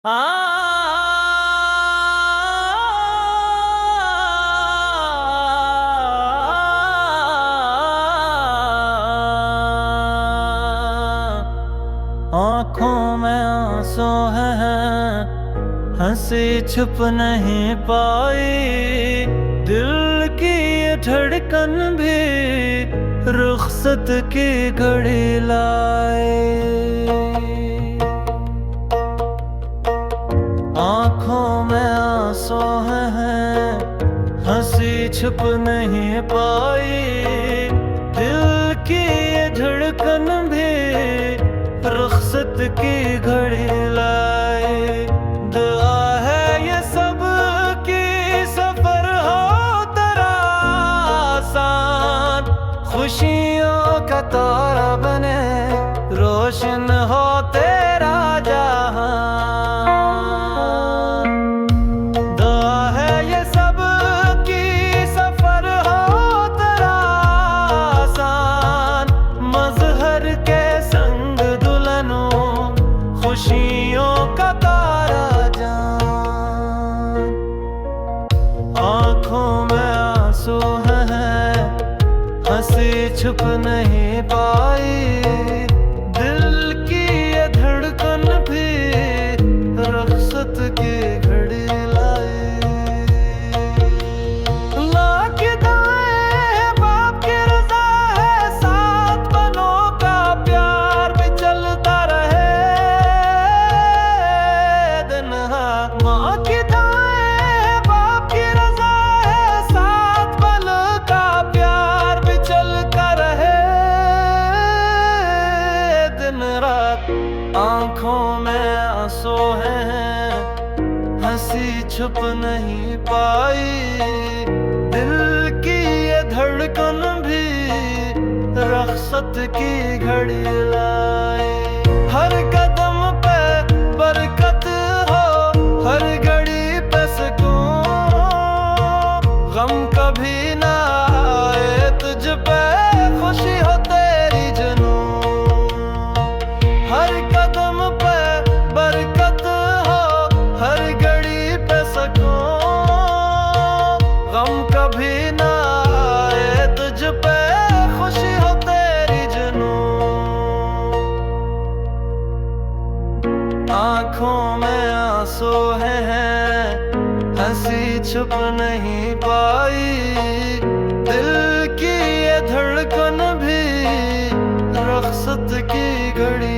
आँखों में आंसू हैं, हंसी छुप नहीं पाई, दिल की ये धड़कन भी रुखसत की घड़ी लाए। आँखों में आंसू हैं, हंसी छुप नहीं पाई, दिल की ये धड़कन भी रुखसत की घड़ी लाए। दुआ है ये सब की सफर हो तेरा आसान, खुशियों का तारा बने, रोशन हो तेरा जहां। दुआ है ये सब की सफर हो तेरा आसान, मजहर के संग दुल्हनों, खुशियों का तारा जान। आँखों में आंसू हैं, हंसी छुप नहीं पाई, दिल की ये धड़कन भी रुखसत की घड़ी लाई। माँ की दाएं बाप की रज़ा है, साथ बनों का प्यार भी चलता रहे दिन रात। माँ की दाएं बाप की रज़ा है, साथ बनों का प्यार भी चलता रहे दिन रात। आँखों में आंसू हैं, हंसी छुप नहीं पाई, दिल की ये धड़कन भी रुखसत की घड़ी लाए। हर कदम पे बरकत हो, हर घड़ी पे सुकून, गम कभी ना आए तुझ पे, खुशी हो तेरी जुनून। हर कदम पे बरकत हो, हर घड़ी पे सुकून, गम कभी ना आए तुझ पे, खुशी हो तेरी जुनून। आँखों में आंसू हैं, हंसी छुप नहीं पाई, दिल की ये धड़कन भी रुखसत की घड़ी